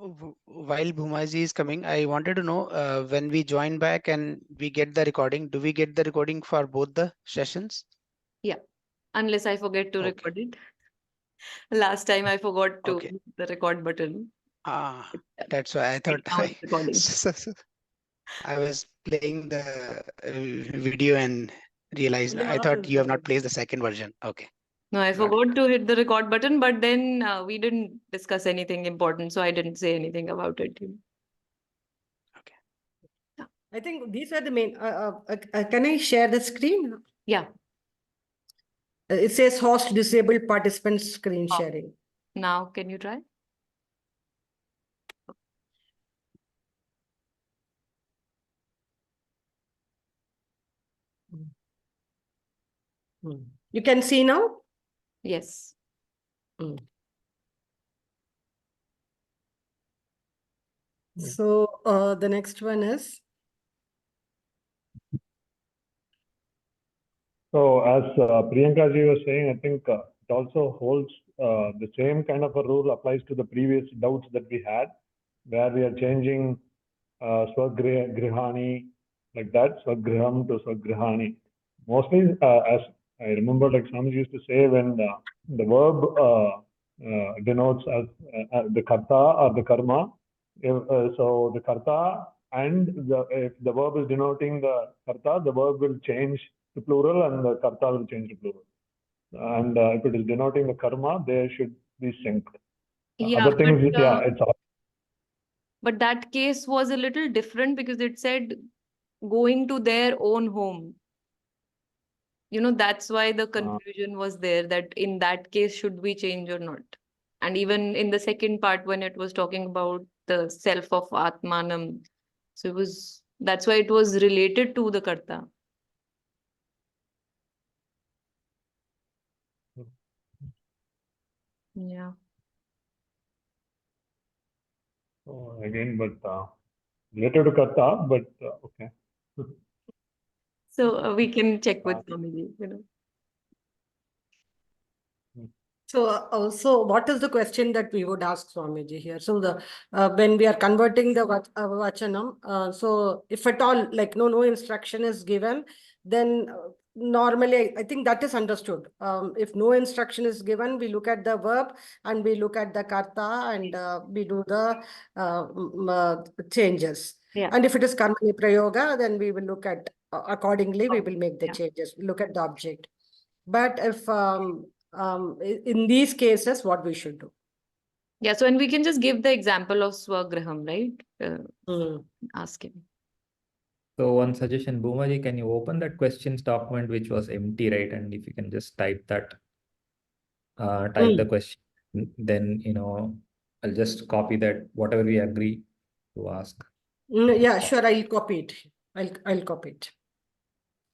while Bhumaji is coming, I wanted to know when we join back and we get the recording, do we get the recording for both the sessions? Yeah, unless I forget to Okay. record it. Last time I forgot to Okay. hit the record button. That's why I thought Now it's recording. I was playing the video and realized I thought you have not played the second version. Okay, No, I got it. forgot to hit the record button, but then we didn't discuss anything important, so I didn't say anything about it. Okay. Yeah. I think these are the main. Can I share the screen? Yeah. It says host disabled participant screen sharing. Now, can you try? You can see now? Yes. So the next one is. So as Priyanka ji was saying, I think it also holds the same kind of a rule applies to the previous doubts that we had, where we are changing swagrihani like that, swagriham to swagrihani. Mostly, as I remember, like Swamiji used to say, when the verb denotes as the karta or the karma, so the karta and if the verb is denoting the karta, the verb will change to plural and the karta will change to plural. And if it is denoting the karma, they should be synced. Yeah, Other things, but, yeah, it's all. But that case was a little different because it said going to their own home. You know, that's why the confusion was there, that in that case, should we change or not? And even in the second part, when it was talking about the self of Atmanam, so it was, that's why it was related to the Karta. Yeah. So again, but related to karta, but okay. So we can check with Swamiji, you know. So what is the question that we would ask Swamiji here? So the when we are converting the vachanam, so if at all like no instruction is given, then normally I think that is understood. If no instruction is given, we look at the verb and we look at the karta and we do the changes. Yeah. And if it is karmani prayoga, then we will look at accordingly. We will make the changes. Look at the object. But if in these cases, what we should do? Yeah, so and we can just give the example of Swagraham, right? Ask him. So one suggestion, Bhumaji, can you open that questions document which was empty, right? And if you can just type that, the question, then, you know, I'll just copy that, whatever we agree to ask. Yeah, sure. I'll copy it. I'll copy it.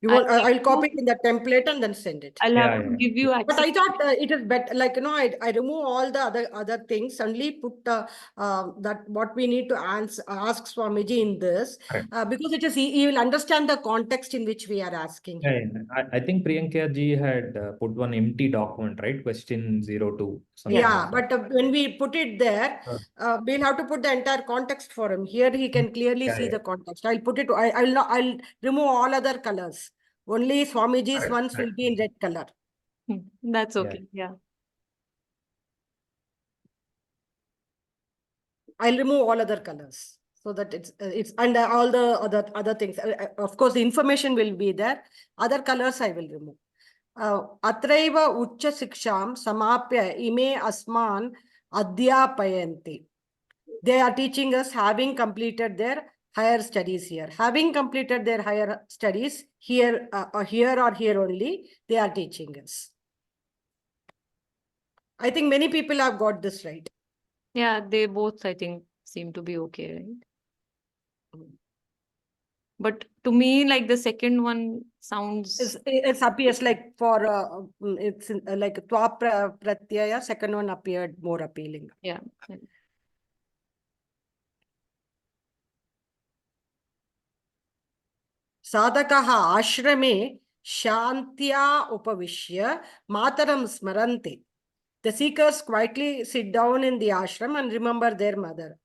You want? I'll copy it in the template and then send it. I'll have to give you access. But I thought it is better, like, you know, I remove all the other things, only put that what we need to ask Swamiji in this, because it is he will understand the context in which we are asking. I think Priyanka ji had put one empty document, right? Question 02. Yeah, but when we put it there, we'll have to put the entire context for him. Here he can clearly see the context. I'll put it. I'll remove all other colors. Only Swamiji's ones will be in red color. That's okay. Yeah. I'll remove all other colors so that it's and all the other things. Of course, the information will be there. Other colors I will remove. Atraiva uccha siksham samapya ime asman adhyapayanti. They are teaching us having completed their higher studies here. Having completed their higher studies here or here only, they are teaching us. I think many people have got this right. Yeah, they both, I think, seem to be okay, right? But to me, like the second one sounds... It appears like for, it's like twa pratyaya, second one appeared more appealing. Yeah. Sadakaha ashrame shantya upavishya mataram smarante. The seekers quietly sit down in the ashram and remember their mother.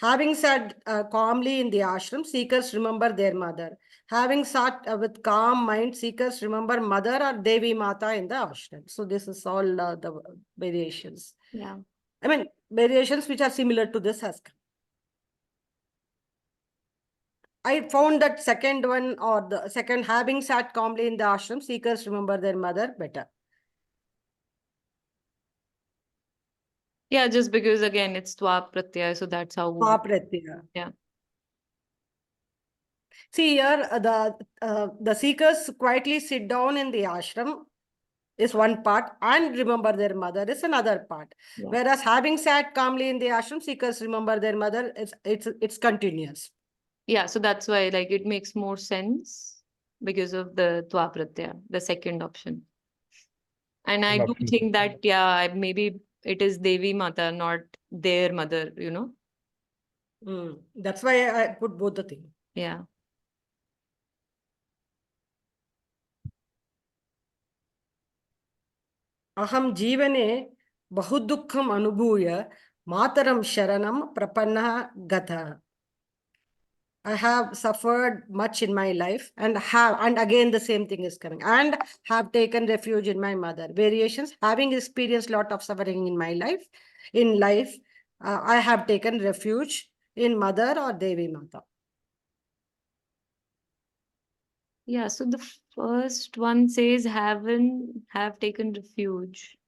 Having sat calmly in the ashram, seekers remember their mother. Having sat with calm mind, seekers remember mother or Devi Mata in the ashram. So this is all the variations. Yeah. I mean, variations which are similar to this has come. I found that second one, or the second, having sat calmly in the ashram, seekers remember their mother better. Yeah, just because again it's twa pratyaya, so that's how. Pratyaya. Yeah. See here, the seekers quietly sit down in the ashram is one part, and remember their mother is another part. Yeah. Whereas having sat calmly in the ashram, seekers remember their mother. It's continuous. Yeah, so that's why like it makes more sense because of the twa pratyaya, the second option. And I do Option. think that maybe it is Devi Mata, not their mother, you know. That's why I put both the things. Yeah. Aham जीवने बहु दुःखम अनुभूय मातरम शरणम प्रपन्नः गतः. I have suffered much in my life and again the same thing is coming, and have taken refuge in my mother. Variations, having experienced lot of suffering in my life, I have taken refuge in mother or Devi Mata. Yeah, so the first one says have taken refuge.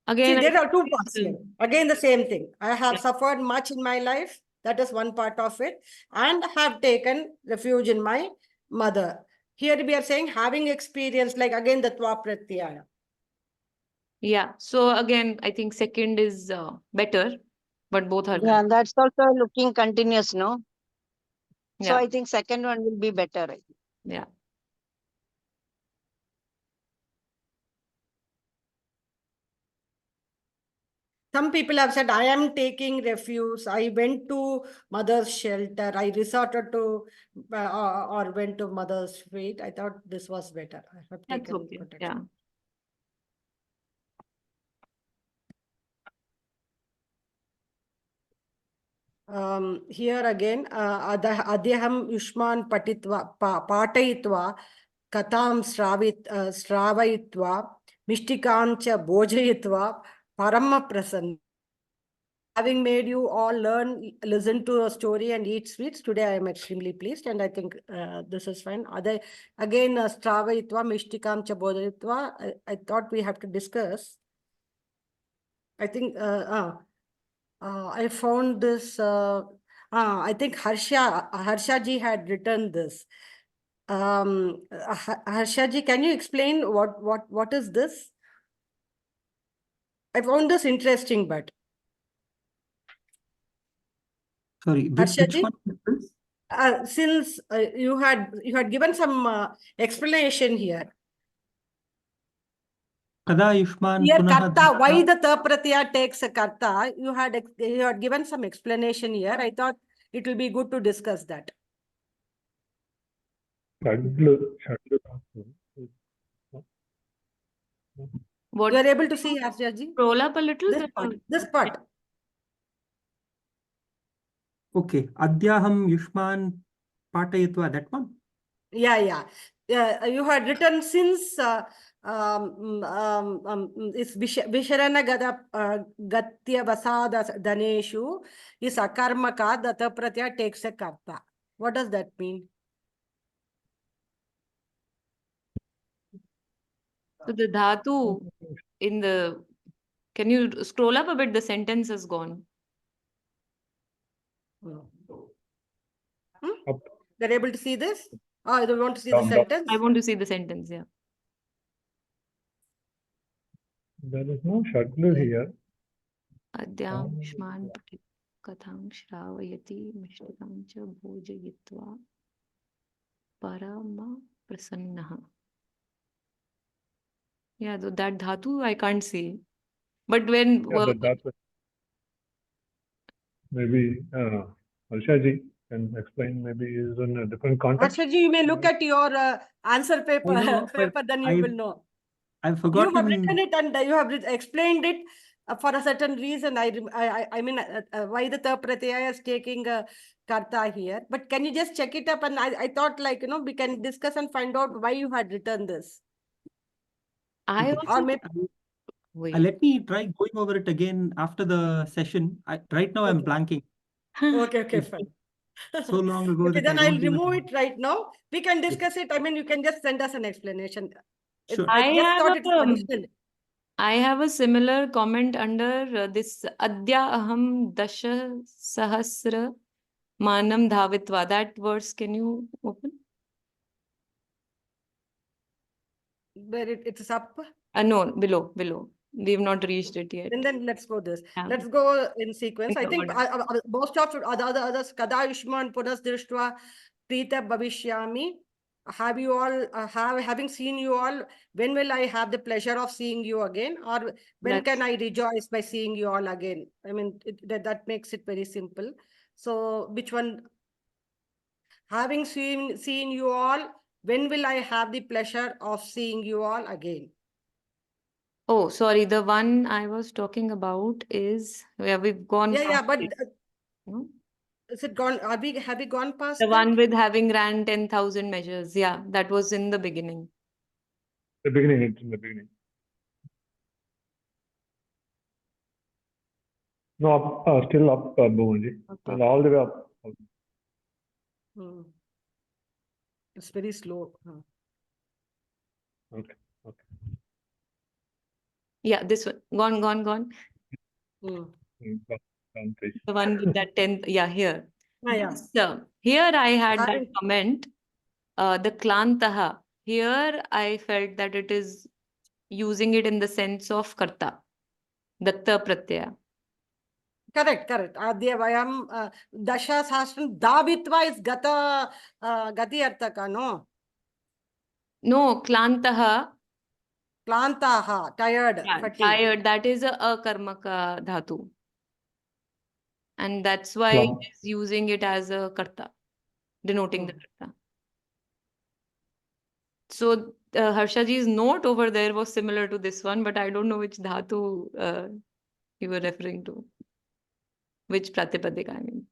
Again, See, there are two parts here. Again, the same thing. I have Yeah. suffered much in my life. That is one part of it. And have taken refuge in my mother. Here we are saying having experienced, like again, the twa pratyaya. Yeah, so again, I think second is better, but both are Yeah, good. and that's also looking continuous, no? So Yeah, I think second one will be better. yeah. Some people have said, I am taking refuge. I went to mother's shelter. I resorted to or went to mother's feet. I thought this was better. I have That's taken okay. protection. Yeah. Here again, Adyaham Yushman Patayitva Katam Stravayitva Mishtikancha Bojayitva Parama Prasanna. Having made you all listen to a story and eat sweets, today I am extremely pleased, and I think this is fine. Again, Stravayitva Mishtikancha Bojayitva, I thought we have to discuss. I think I found this. I think Harsha ji had written this. Harsha ji, can you explain what is this? I found this interesting, but Sorry, Harsha which ji? one is this? Since you had given some explanation here. Kada Yushman Here, Punaha karta, why the ta pratyaya takes a karta? You had given some explanation here. I thought it will be good to discuss that. What? You are able to see, Harsha ji? Scroll up a little. This part. Okay, Adyaham Yushman Patayitva, that one? Yeah. You had written since it's Visharana Gatya Vasada Daneshu is Akarmaka, Data Pratya takes a karta. What does that mean? So the dhatu in the, can you scroll up a bit? The sentence is gone. They're able to see this? Oh, they want to see the Down. sentence? I want to see the sentence, yeah. There is no Shadlu here. Adyam Shman Katham Shravayati Mishtakam cha Bhojayitva Parama Prasannaha. Yeah, that dhatu I can't see. But when Yeah, that's it. Maybe Harsha ji can explain, maybe is in a different context. Harsha ji, you may look at your answer paper, I know, but then you will know. I've You have forgotten. written it and you have explained it. for a certain reason, I mean, why the ta pratyaya is taking karta here. But can you just check it up? And I thought, like, we can discuss and find out why you had written this. I Okay. also Or maybe, wait. Let me try going over it again after the session. Right now I'm Okay. blanking. okay, It's fine. so long ago Okay, that I then I'll don't even remove remember. it right now. We can discuss it. I mean, you can just send us an explanation. Sure. I I just have thought it's additional. I have a similar comment under this Adya Aham Dasha Sahasra Manam Dhavitva. That verse, can you open? Where it's up. No, below. We've not reached it yet. And then let's go this. Yeah. Let's go in sequence. I In think order. most of others, Kada Yushman Punas Drishtva Prita Bhavishyami. Have you all having seen you all? When will I have the pleasure of seeing you again? Or when can I rejoice by seeing you all again? I mean, that makes it very simple. So which one? Having seen you all, when will I have the pleasure of seeing you all again? Oh, sorry. The one I was talking about is where we've gone Yeah, past but it, no? is it gone? Have we gone past The that? one with having ran 10,000 measures. Yeah, that was in the beginning. The beginning, it's in the beginning. No, still up, Bhuvanji. And all the way up. Hmm. It's very slow. Okay. Yeah, this one. Gone. Hmm. Down, please. The one with that 10th. Yeah, here. Yeah. This, here I had that Having- comment, the klantaha. Here I felt that it is using it in the sense of karta, datta pratyaya. Correct. Adyavayam Dasha Sahasram Dabitva is Gata Gati Artaka, no? No, klantaha. Plantaha, tired, Yeah, fatigue. tired. That is a akarmaka dhatu. And that's why Plum. it is using it as a karta, denoting the karta. So Harshaji's note over there was similar to this one, but I don't know which dhatu you were referring to. Which pratipadika, I mean.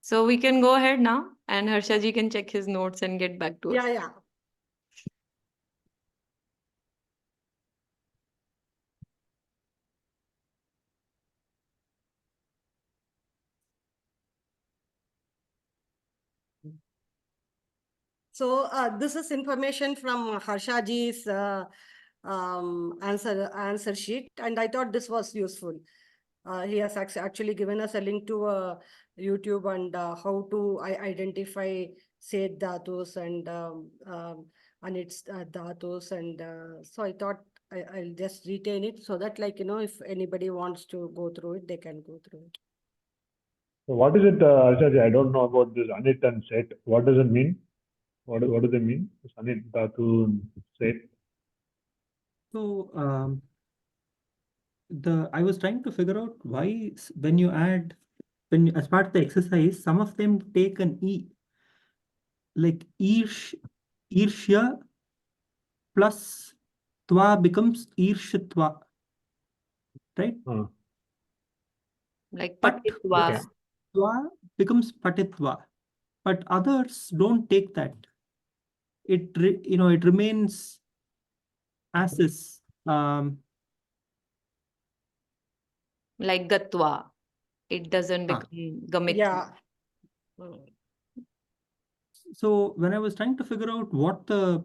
So we can go ahead now, and Harshaji can check his notes and get back to us. Yeah. So this is information from Harshaji's answer sheet, and I thought this was useful. He has actually given us a link to YouTube and how to identify Seth dhatus and its dhatus, and so I thought I'll just retain it so that, like, if anybody wants to go through it, they can go through it. So what is it, Acharya? I don't know about this Anit and Set. What does it mean? What do they mean? This Anit, Dhatu, and Set. So I was trying to figure out why when you add as part of the exercise, some of them take an E, like Irshya plus Twa becomes Irshitwa, right? Like But patitva. Twa becomes Patitwa, but others don't take that. It remains as is. Like gatva. It doesn't become gamitva. Yeah. So when I was trying to figure out what the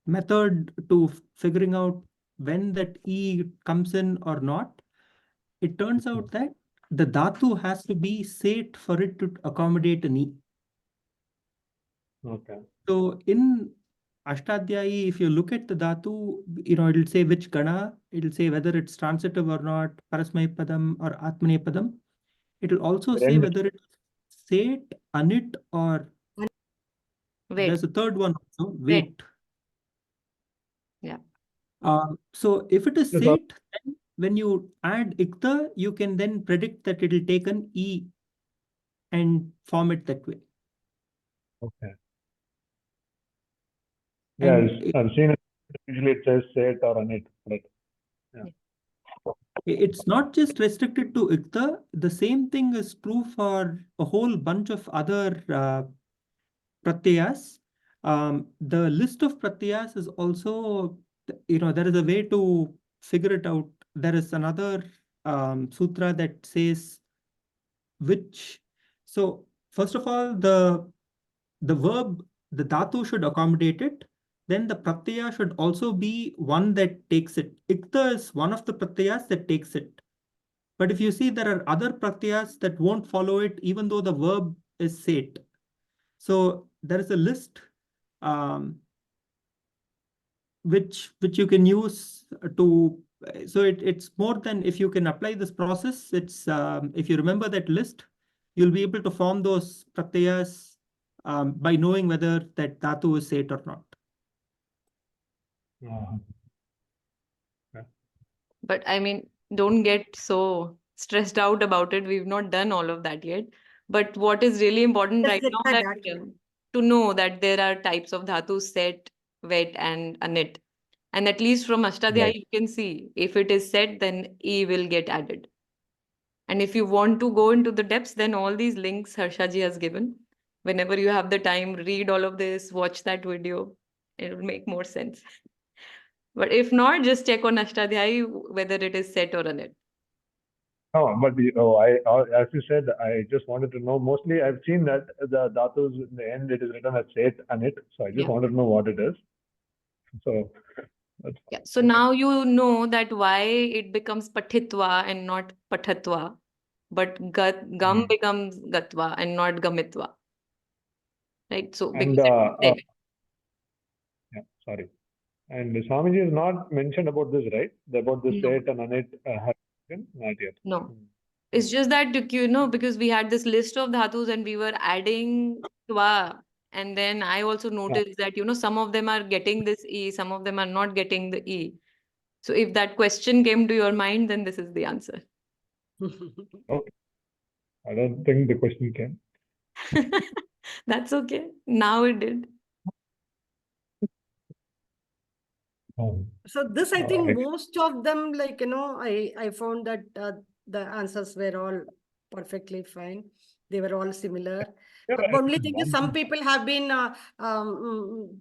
method to figuring out when that E comes in or not, it turns out that the dhatu has to be set for it to accommodate an E. Okay. So in Ashtadhyayi, if you look at the dhatu, it'll say which gana, it'll say whether it's transitive or not, Parasmaipadam or Atmanepadam. It'll also say whether it's set, anit, or Wait. there's a third one also, wait. Yeah. So if it is set, then when you add ikta, you can then predict that it will take an E and form it that way. Okay. Yeah, I've seen it. Usually it says Set or Anit, but It's not just restricted to Ikta. The same thing is true for a whole bunch of other pratyayas. The list of pratyayas is also, there is a way to figure it out. There is another sutra that says which. So first of all, the verb, the dhatu should accommodate it. Then the pratyaya should also be one that takes it. Ikta is one of the pratyayas that takes it. But if you see, there are other pratyayas that won't follow it, even though the verb is set. So there is a list which you can use to. So it's more than, if you can apply this process, it's if you remember that list, you'll be able to form those pratyayas by knowing whether that dhatu is set or not. But I mean, don't get so stressed out about it. We've not done all of that yet. But what is really important Just right get now my that back. to know that there are types of dhatus, set, wet, and anit. And at least from Ashtadhyayi, Right. you can see if it is set, then E will get added. And if you want to go into the depths, then all these links Harshaji has given. Whenever you have the time, read all of this, watch that video. It will make more sense. But if not, just check on Ashtadhyayi whether it is set or anit. No, but as you said, I just wanted to know. Mostly, I've seen that the dhatus in the end it is written as set and it. So I just Yeah. wanted to know what it is. So that's Yeah. So now you know that why it becomes patitva and not pathatva, but gam becomes gatva and not gamitva. Right. So because and it is set. yeah, sorry. And Swamiji has not mentioned about this, right? About the No. set and anit not yet. No. It's just that, because we had this list of dhatus and we were adding twa. And then I also noticed that, some of them are getting this E, some of them are not getting the E. So if that question came to your mind, then this is the answer. Okay. I don't think the question came. That's okay. Now it did. So this, I think Right. most of them, I found that the answers were all perfectly fine. They were all similar. Yeah, The only thing is one some thing- people have been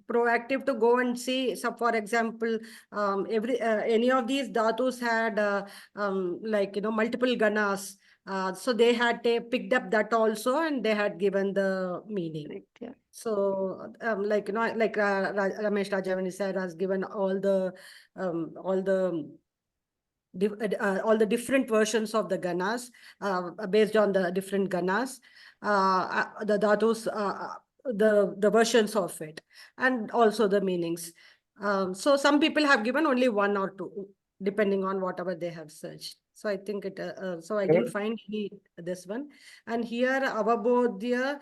proactive to go and see. So for example, any of these dhatus had multiple ganas. So they had picked up that also, and they had given the meaning. Correct, yeah. So, Ramesh Rajavani sir has given all the different versions of the ganas based on the different ganas, the dhatus, the versions of it, and also the meanings. So some people have given only one or two, depending on whatever they have searched. So I think so I didn't find this one. And here avabodhya,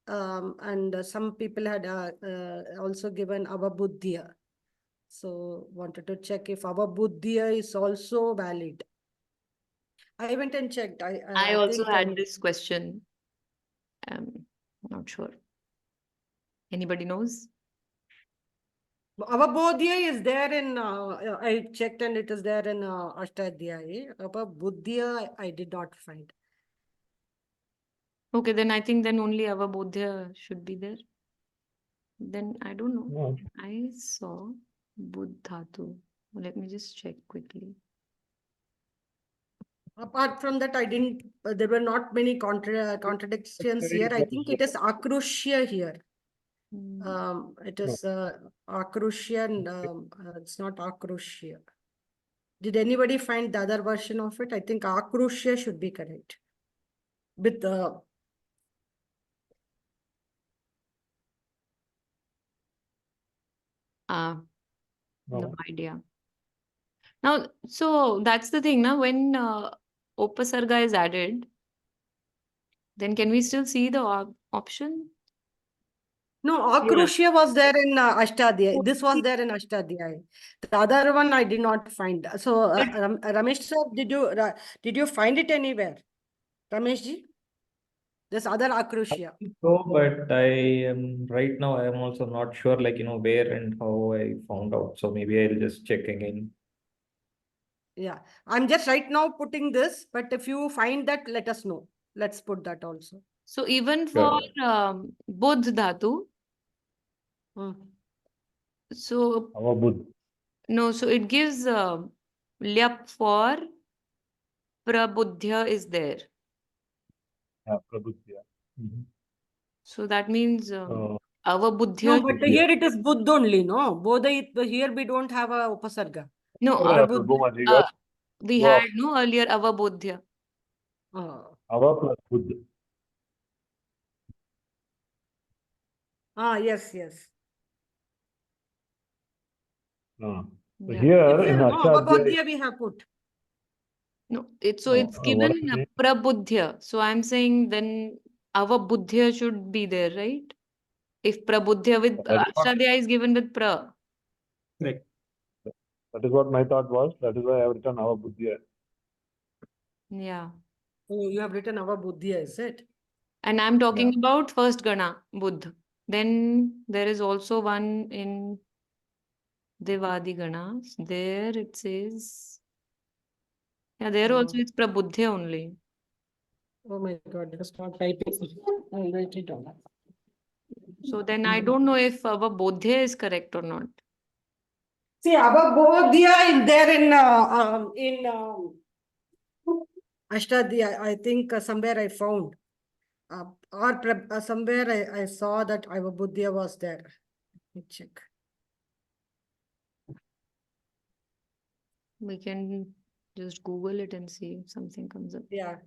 and some people had also given avabuddhya. So wanted to check if avabuddhya is also valid. I went and checked. I also think, had this question. Not sure. Anybody knows? Avabodhya is there in, I checked and it is there in Ashtadhyayi. Avabuddhya, I did not find. Okay, then I think then only avabodhya should be there. Then I don't know. No. I saw buddhatu. Let me just check quickly. Apart from that, I didn't, there were not many contradictions here. I think it is akrushya here. It is akrushya and it's not akrushya. Did anybody find the other version of it? I think akrushya should be correct. With the No idea. Now, so that's the thing, now when Upasarga is added, then can we still see the option? No, akrushya was there in Ashtadhyayi. This was there in Ashtadhyayi. The other one I did not find. So Ramesh sir, did you find it anywhere? Ramesh ji? This other akrushya. So, but I am right now, I am also not sure, where and how I found out. So maybe I'll just check again. Yeah, I'm just right now putting this, but if you find that, let us know. Let's put that also. So even Sure. for Bodh Dhatu, Hmm. so Avabudh. no, so it gives Lyap for Prabuddhya is there. Yeah, Prabhupada. So that means So, Avabuddhya. No, but here it is Buddh only, no? Bodha, here we don't have a Upasarga. No, Prabhuddha. Bhumaji, we go had no earlier Avabuddhya. Oh. Ava plus Buddh. Yes, yes. So Yeah. here in Here, no, Ashadhya, Avabodhya we have put. No, it's so No, it's what given I'm saying- Prabuddhya. So I'm saying then Avabuddhya should be there, right? If Prabuddhya with that is what- Ashtadhya is given with Pra. Correct. that is what my thought was. That is why I have written Avabuddhya. Yeah. So you have written Avabodhya, is it? And I'm talking Yeah. about first Gana, Buddh. Then there is also one in Devadi Ganas. There it says, yeah, there also it's Prabuddhya only. Oh my God, just not typing. I'll write it down. So then I don't know if our Bodhya is correct or not. See, Avabodhya is there in Ashtadhya. I think somewhere I found. Or somewhere I saw that Avabodhya was there. Let me check. We can just Google it and see if something comes up. Yeah.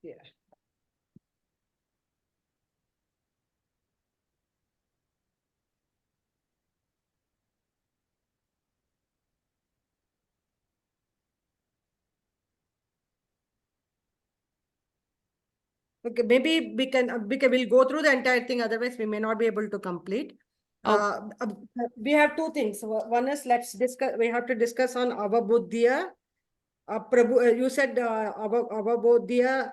Yeah. Okay, maybe we'll go through the entire thing. Otherwise, we may not be able to complete. We have two things. One is let's discuss. We have to discuss on Avabodhya. You said Avabodhya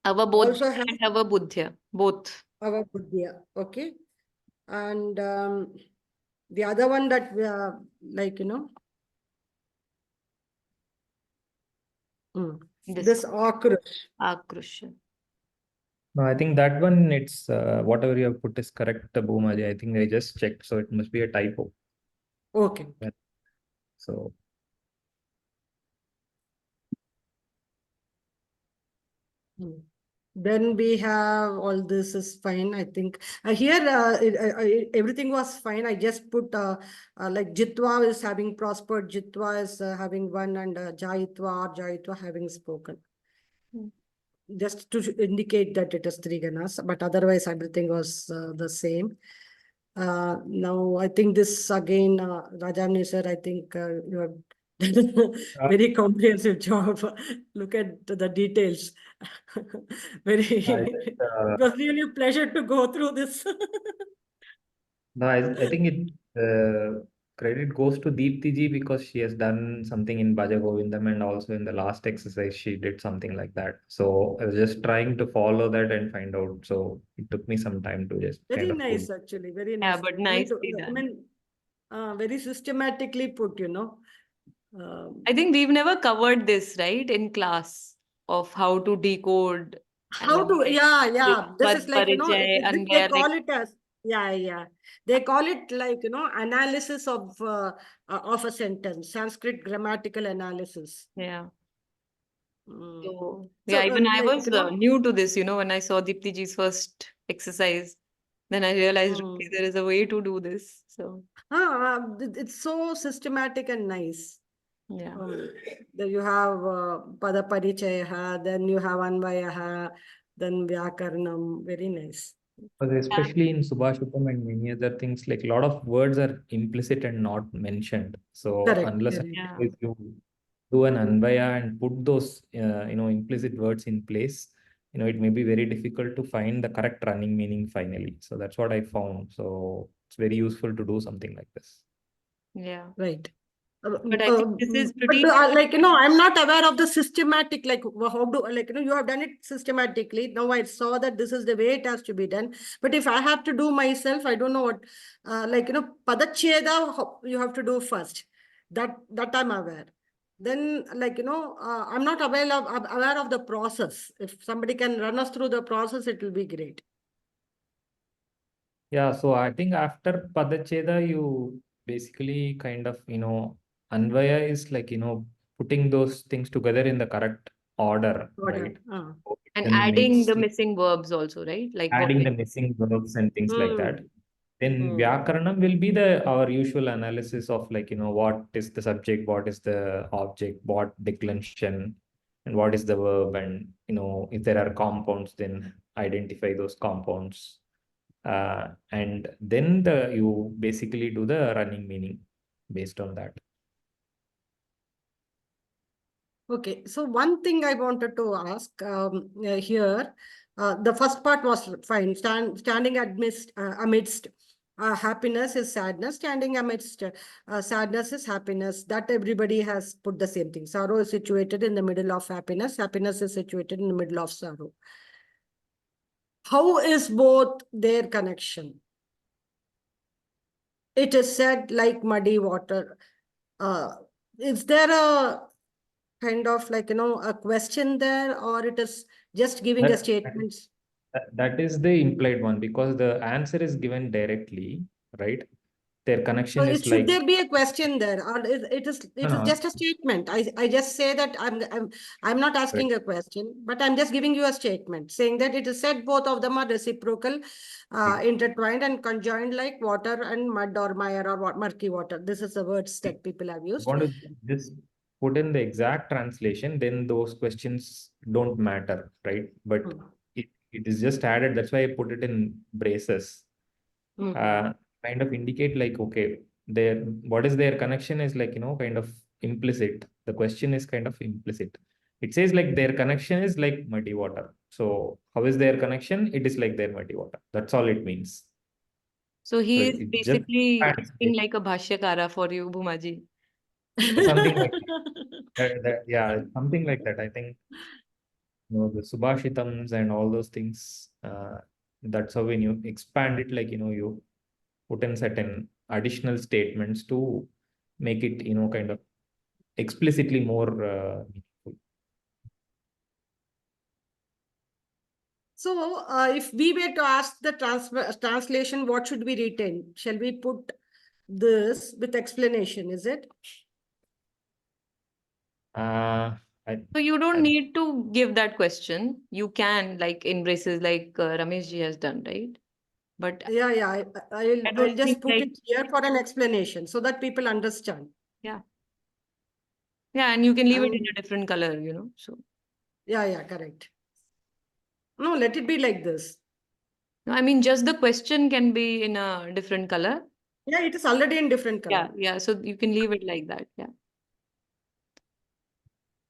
Our also Bodhya has and our Buddhya, both. Avabodhya. Okay, and the other one that we are this Akrush. Akrusha. No, I think that one, it's whatever you have put is correct, Bhumaji. I think I just checked, so it must be a typo. Okay. So Then we have all this is fine. I think here everything was fine. I just put like Jitwa is having prospered, Jitwa is having won, and Jaitwa having spoken. Just to indicate that it is three ganas, but otherwise everything was the same. Now I think this again, Rajamni sir, I think you have done a very comprehensive job. Look at the details. Very, it was really a pleasure to go through this. no, I think credit goes to Deepti ji because she has done something in Bhaja Govindam, and also in the last exercise she did something like that. So I was just trying to follow that and find out. So it took me some time to just Very kind of nice, actually. Very Yeah, nice. but I mean, nicely I done. mean, very systematically put, I think we've never covered this, right, in class of how to decode. How to, yeah. This is Pad like, Parichai, they Anvaya, call like, it as, yeah. They call it like, analysis of a sentence, Sanskrit grammatical analysis. yeah. Mm. So, So, yeah, even I like, was new to this, when I saw Deepti ji's first exercise, then I realized, okay, there is a way to do this. So, it's so systematic and nice. yeah. Then you have Pada Parichayaha, then you have Anvayaha, then Vyakarnam. Very nice. especially in Subhashupam and many other things, like a lot of words are implicit and not mentioned. So Correct. unless Correct. Yeah. you do an Anvaya and put those implicit words in place, it may be very difficult to find the correct running meaning finally. So that's what I found. So it's very useful to do something like this. Yeah. Right. But I think this is pretty. Like, I'm not aware of the systematic, like how do, like, you have done it systematically. Now I saw that this is the way it has to be done. But if I have to do myself, I don't know what, like, Padacheda, you have to do first. That I'm aware. Then, like, I'm not aware of the process. If somebody can run us through the process, it will be great. Yeah, so I think after Padacheda, you basically kind of, Anvaya is like, putting those things together in the correct order, right? So it And then adding makes the missing verbs also, right? Like what adding we- the missing verbs and things like that. Then Mm. Vyakaranam will be our usual analysis of like, what is the subject, what is the object, what declension, and what is the verb, and if there are compounds, then identify those compounds. And then you basically do the running meaning based on that. Okay, so one thing I wanted to ask here, the first part was fine. Standing amidst happiness is sadness. Standing amidst sadness is happiness. That everybody has put the same thing. Sorrow is situated in the middle of happiness. Happiness is situated in the middle of sorrow. How is both their connection? It is said like muddy water. Is there a kind of like, a question there, or it is just giving a statement? That is the implied one, because the answer is given directly, right? Their connection is Should like, there be a question there, or it is No. just a statement? I just say that I'm not asking a question, but I'm just giving you a statement saying that it is said both of them are reciprocal, intertwined and conjoined like water and mud or mire or what, murky water. This is the words that people have used. want to just put in the exact translation, then those questions don't matter, right? But it is just added. That's why I put it in braces. Kind of indicate like, okay, what is their connection is like, kind of implicit. The question is kind of implicit. It says like their connection is like muddy water. So how is their connection? It is like their muddy water. That's all it means. So he is it just basically adds, acting like a Bhashyakara for you, Bhumaji. something like yeah, something like that. I think the Subhashitams and all those things. That's how when you expand it, like you put in certain additional statements to make it kind of explicitly more meaningful. So, if we were to ask the translation, what should we retain? Shall we put this with explanation? Is it? So you don't need to give that question. You can, like in braces, like Ramesh ji has done, right? But yeah, I'll don't just think put like- it here for an explanation so that people understand. yeah, and you can leave it in a different color, So Yeah, correct. No, let it be like this. no, I mean just the question can be in a different color. Yeah, it is already in different color. Yeah. So you can leave it like that. Yeah.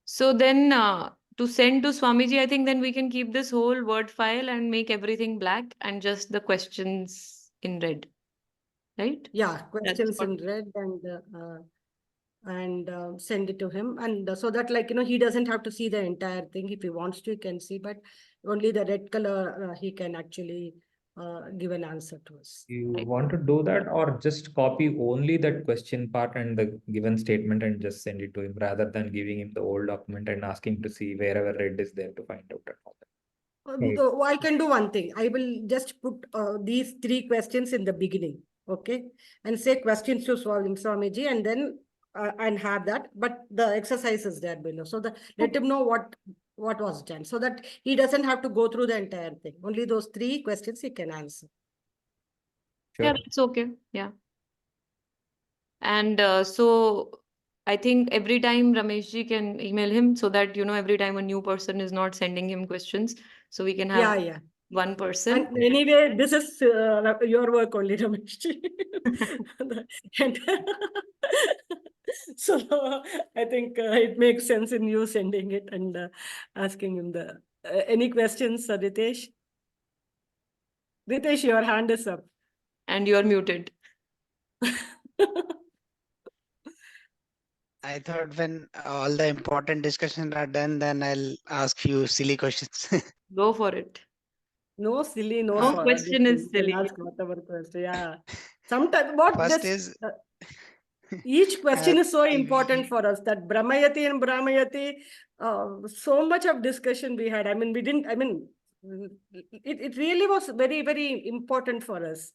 So then to send to Swamiji, I think then we can keep this whole word file and make everything black and just the questions in red, right? Yeah, questions what- in red and send it to him, and so that like he doesn't have to see the entire thing. If he wants to, he can see, but only the red color he can actually give an answer to us. You want to do that, or just copy only that question part and the given statement and just send it to him, rather than giving him the old document and asking to see wherever red is there to find out and all that? I can do one thing. I will just put these 3 questions in the beginning, okay, and say questions to Swamiji, and then and have that. But the exercise is there below, so let him know what was done, so that he doesn't have to go through the entire thing. Only those 3 questions he can answer. Yeah, Sure. that's okay. Yeah. And so I think every time Ramesh ji can email him so that, every time a new person is not sending him questions. So we can have Yeah. one person. And anyway, this is your work only, Ramesh ji. And so I think it makes sense in you sending it and asking him the any questions, Ritesh? Ritesh, your hand is up. And you're muted. I thought when all the important discussions are done, then I'll ask few silly questions. Go for it. No silly, no No for question is you can silly. ask whatever question. Yeah. Sometimes what First just is Each question is so I- important for us that Brahmayati and Brahmayati, so much of discussion we had. I mean, it really was very, very important for us.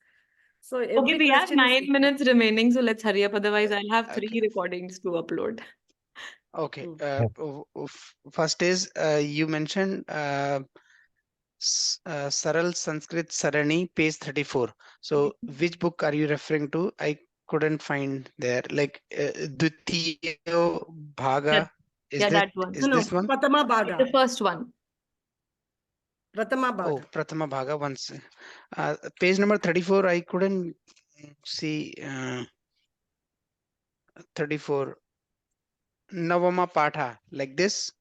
So Okay, every we have question is 9 minutes remaining, so let's hurry up. Otherwise, I'll have 3 Okay. recordings to upload. Okay. Mm. First is you mentioned Saral Sanskrit Sarani, page 34. So which book are you referring to? I couldn't find there. Like Dvitiyo Bhaga. Is Yeah, this that one. is No, this one? Pratama It's the Bhaga. first one. Pratama Oh, Bhaga. Prathama Bhaga once. Page number 34. I couldn't see 34. Navama Patha, like this.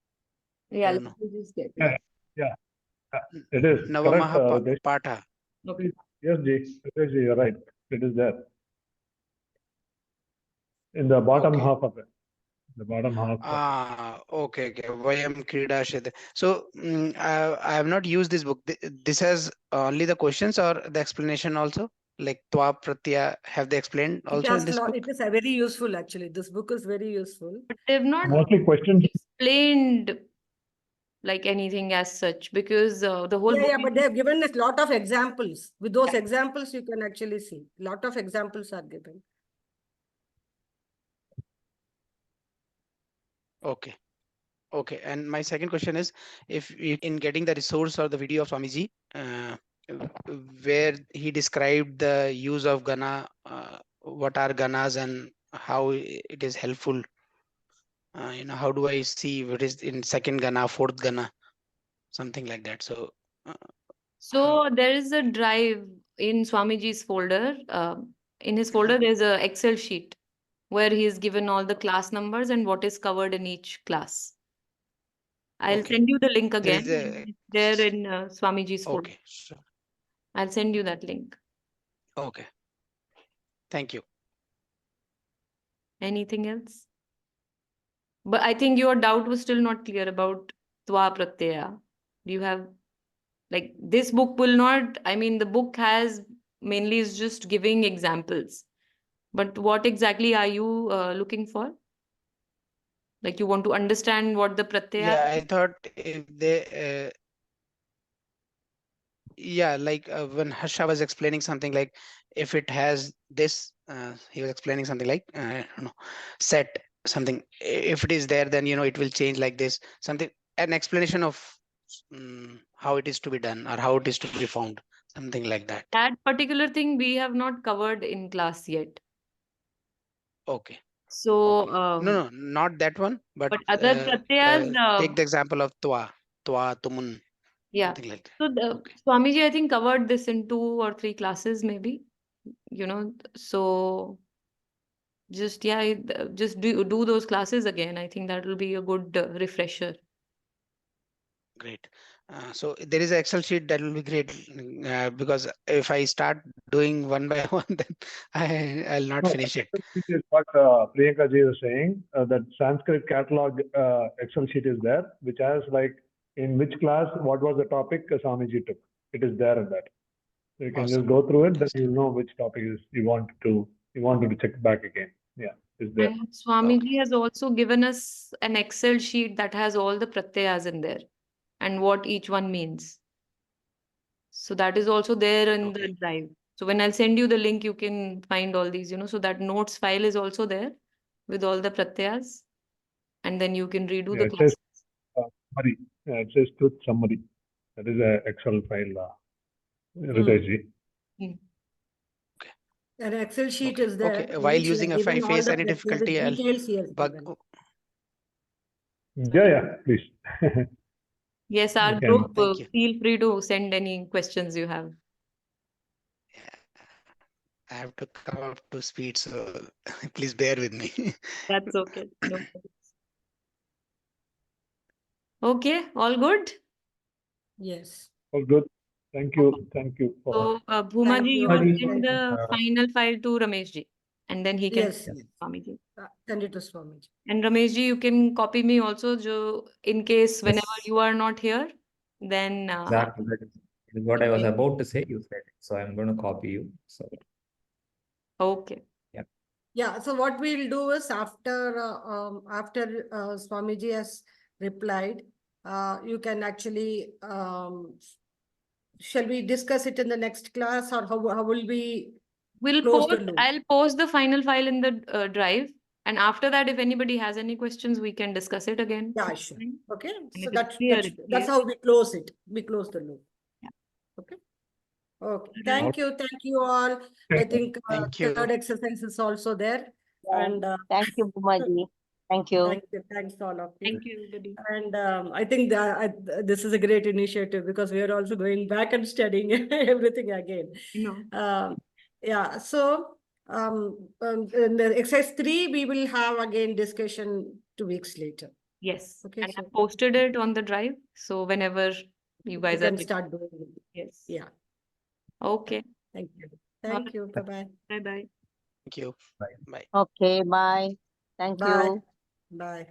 Yeah, I let don't know. me just get Yeah, it. yeah, it is correct, Navamaha Ritesh. Patha. Okay. Yes, Ji. Ritesh ji, you're right. It is there in the bottom Okay. half of it. The bottom half. Okay. Vayam Krida Shede. So I have not used this book. This has only the questions or the explanation also? Like Twa Pratya, have they explained It also in has this book? it is a very useful actually. This book is very useful. But they've not Mostly questions. explained like anything as such because the whole book Yeah, but is they have given us lot of examples. With those examples, you can actually see. Lot of examples are given. Okay. Okay. And my second question is, if in getting the resource or the video of Swamiji, where he described the use of Gana, what are Ganas and how it is helpful. How do I see what is in second Gana, fourth Gana, something like that. So, So there is a drive in Swamiji's folder. In his folder, there's a Excel sheet where he's given all the class numbers and what is covered in each class. I'll okay, send you the link there again. is a It's there in Swamiji's folder. okay, sure. I'll send you that link. Okay. Thank you. Anything else? But I think your doubt was still not clear about Twa Pratyaya. Do you have like this book will not, I mean, the book has mainly is just giving examples. But what exactly are you looking for? Like you want to understand what the Pratyaya Yeah, I thought if they, yeah, like when Harsha was explaining something like if it has this, he was explaining something like, I don't know, set something. If it is there, then, it will change like this, something, an explanation of how it is to be done or how it is to be found, something like that. that particular thing we have not covered in class yet. Okay. So, Okay. No, not that one, but but other Pratyayas, take the example of Twa, Tumun, yeah. something like that. So the Okay. Swamiji, I think, covered this in 2 or 3 classes, maybe. So just just do those classes again. I think that will be a good refresher. Great. So there is an Excel sheet that will be great because if I start doing one by one, then I'll not No, finish it. Excel sheet is what Priyanka ji was saying. That Sanskrit catalog Excel sheet is there, which has like in which class, what was the topic Swamiji took. It is there in that. So you can Awesome. just go through it, then Fantastic. you know which topic is you wanted to check back again. Yeah, it's there. And Swamiji has also given us an Excel sheet that has all the pratyayas in there and what each one means. So that is also there in the Okay. drive. So when I'll send you the link, you can find all these, so that notes file is also there with all the pratyayas. And then you can redo Yeah, the it says class. summary. Yeah, it says truth summary. That is a Excel file, Ritesh ji. An Excel sheet Okay. is there. Okay. In While which he has using, if I given all face the any difficulty, with I'll details he has bug. given. Yeah, please. Yes, our You can. group, Thank you. feel free to send any questions you have. I have to come up to speed, so please bear with me. That's okay. No worries. Okay, all good? Yes. All good. Thank you. Thank you for. So, Thank Bhumaji, you you. will Hadi. send the Uh, final file to Rameshji, and then he can Yes. send it to Swamiji. Send it to Swamiji. And Rameshji, you can copy me also, in case whenever Yes. you are not here, then Exactly. That is what I was about to say. You said it. So I'm going to copy you. So okay. yeah. Yeah, so what we'll do is after Swamiji has replied, you can actually shall we discuss it in the next class, or how will we We'll close the post, loop? I'll post the final file in the drive. And after that, if anybody has any questions, we can discuss it again. Yeah, sure. Okay, And so if it's clear, it's that's clear. how we close it. We close the loop. Yeah. Okay. Okay. Right. Thank you all. I think Thank you. third exercise is also there. Yeah. And Thank you, Bhumaji. Thank you. thank you. Thanks all of you. Thank you, everybody. And I think that this is a great initiative because we are also going back and studying everything again. Yeah, so in the exercise 3, we will have again discussion 2 weeks later. Yes. Okay, And I so posted it on the drive. So whenever you guys can are start doing it. Yes. Yeah. Okay. Thank you. Thank you. Bye-bye. Bye-bye. Thank you. Bye. Bye. Okay, bye. Thank Bye. you. Bye.